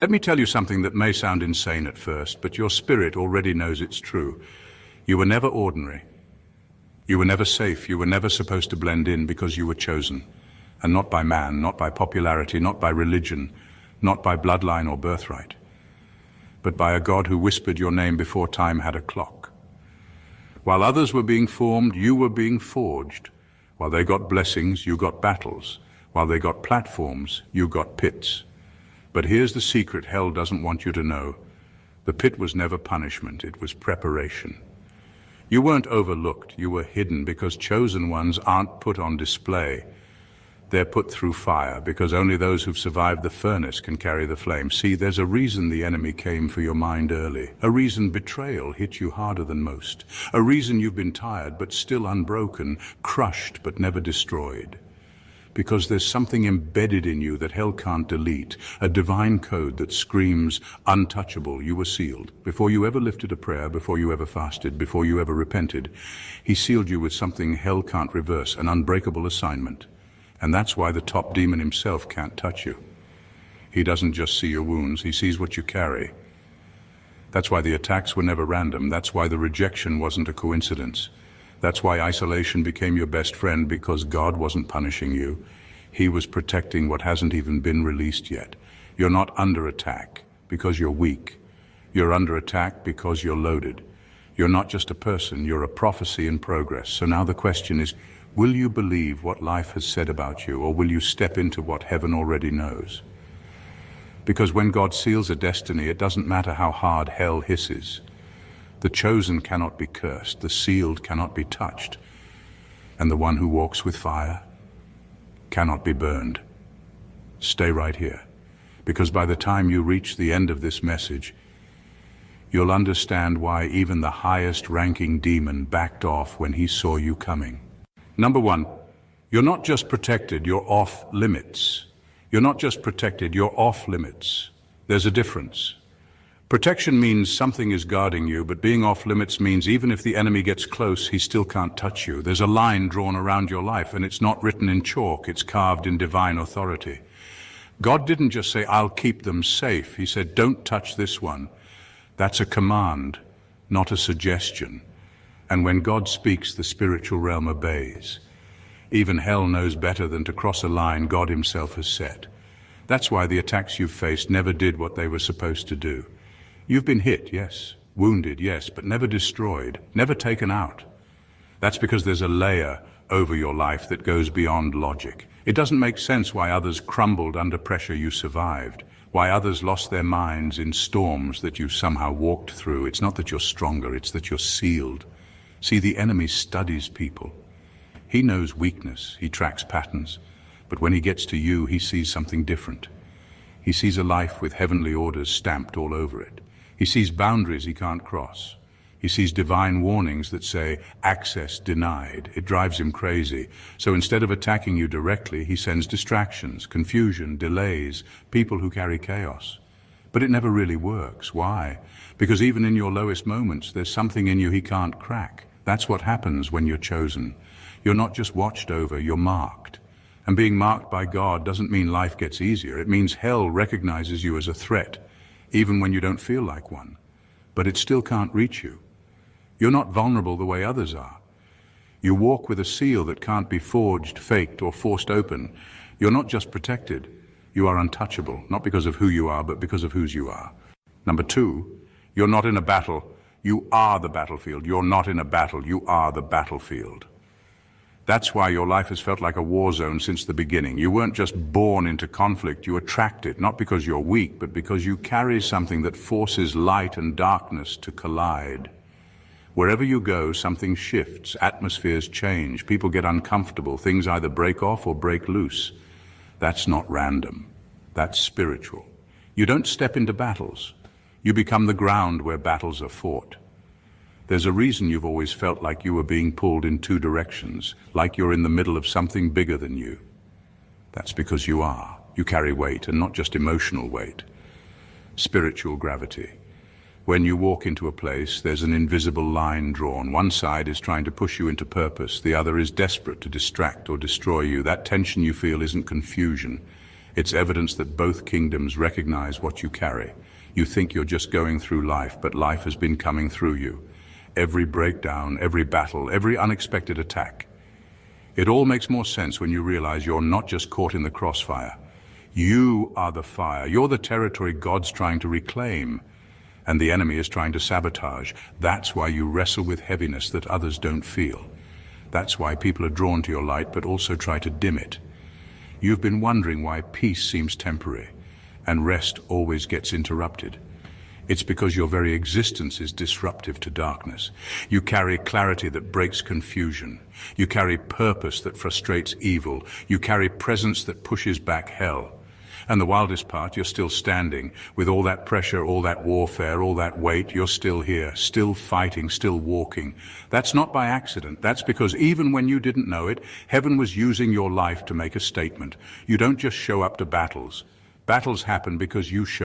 Let me tell you something that may sound insane at first, but your spirit already knows it's true. You were never ordinary. You were never safe. You were never supposed to blend in because you were chosen. And not by man, not by popularity, not by religion, not by bloodline or birthright, but by a God who whispered your name before time had a clock. While others were being formed, you were being forged. While they got blessings, you got battles. While they got platforms, you got pits. But here's the secret hell doesn't want you to know. The pit was never punishment, it was preparation. You weren't overlooked, you were hidden because chosen ones aren't put on display. They're put through fire because only those who've survived the furnace can carry the flame. See, there's a reason the enemy came for your mind early. A reason betrayal hit you harder than most. A reason you've been tired but still unbroken, crushed but never destroyed. Because there's something embedded in you that hell can't delete, a divine code that screams, untouchable, you were sealed. Before you ever lifted a prayer, before you ever fasted, before you ever repented, he sealed you with something hell can't reverse, an unbreakable assignment. And that's why the top demon himself can't touch you. He doesn't just see your wounds, he sees what you carry. That's why the attacks were never random, that's why the rejection wasn't a coincidence. That's why isolation became your best friend, because God wasn't punishing you. He was protecting what hasn't even been released yet. You're not under attack because you're weak. You're under attack because you're loaded. You're not just a person, you're a prophecy in progress. So now the question is, will you believe what life has said about you, or will you step into what heaven already knows? Because when God seals a destiny, it doesn't matter how hard hell hisses. The chosen cannot be cursed, the sealed cannot be touched, and the one who walks with fire cannot be burned. Stay right here, because by the time you reach the end of this message, you'll understand why even the highest ranking demon backed off when he saw you coming. Number one, you're not just protected, you're off limits. You're not just protected, you're off limits. There's a difference. Protection means something is guarding you, but being off limits means even if the enemy gets close, he still can't touch you. There's a line drawn around your life, and it's not written in chalk, it's carved in divine authority. God didn't just say, I'll keep them safe. He said, don't touch this one. That's a command, not a suggestion. And when God speaks, the spiritual realm obeys. Even hell knows better than to cross a line God himself has set. That's why the attacks you've faced never did what they were supposed to do. You've been hit, yes, wounded, yes, but never destroyed, never taken out. That's because there's a layer over your life that goes beyond logic. It doesn't make sense why others crumbled under pressure you survived, why others lost their minds in storms that you somehow walked through. It's not that you're stronger, it's that you're sealed. See, the enemy studies people. He knows weakness, he tracks patterns, but when he gets to you, he sees something different. He sees a life with heavenly orders stamped all over it. He sees boundaries he can't cross. He sees divine warnings that say, access denied. It drives him crazy. So instead of attacking you directly, he sends distractions, confusion, delays, people who carry chaos. But it never really works. Why? Because even in your lowest moments, there's something in you he can't crack. That's what happens when you're chosen. You're not just watched over, you're marked. And being marked by God doesn't mean life gets easier. It means hell recognizes you as a threat, even when you don't feel like one. But it still can't reach you. You're not vulnerable the way others are. You walk with a seal that can't be forged, faked, or forced open. You're not just protected, you are untouchable, not because of who you are, but because of whose you are. Number two, you're not in a battle, you are the battlefield. You're not in a battle, you are the battlefield. That's why your life has felt like a war zone since the beginning. You weren't just born into conflict, you attract it, not because you're weak, but because you carry something that forces light and darkness to collide. Wherever you go, something shifts, atmospheres change, people get uncomfortable, things either break off or break loose. That's not random, that's spiritual. You don't step into battles, you become the ground where battles are fought. There's a reason you've always felt like you were being pulled in two directions, like you're in the middle of something bigger than you. That's because you are. You carry weight, and not just emotional weight. Spiritual gravity. When you walk into a place, there's an invisible line drawn. One side is trying to push you into purpose, the other is desperate to distract or destroy you. That tension you feel isn't confusion. It's evidence that both kingdoms recognize what you carry. You think you're just going through life, but life has been coming through you. Every breakdown, every battle, every unexpected attack. It all makes more sense when you realize you're not just caught in the crossfire. You are the fire. You're the territory God's trying to reclaim, and the enemy is trying to sabotage. That's why you wrestle with heaviness that others don't feel. That's why people are drawn to your light but also try to dim it. You've been wondering why peace seems temporary and rest always gets interrupted. It's because your very existence is disruptive to darkness. You carry clarity that breaks confusion. You carry purpose that frustrates evil. You carry presence that pushes back hell. And the wildest part, you're still standing. With all that pressure, all that warfare, all that weight, you're still here, still fighting, still walking. That's not by accident. That's because even when you didn't know it, heaven was using your life to make a statement. You don't just show up to battles. Battles happen because you show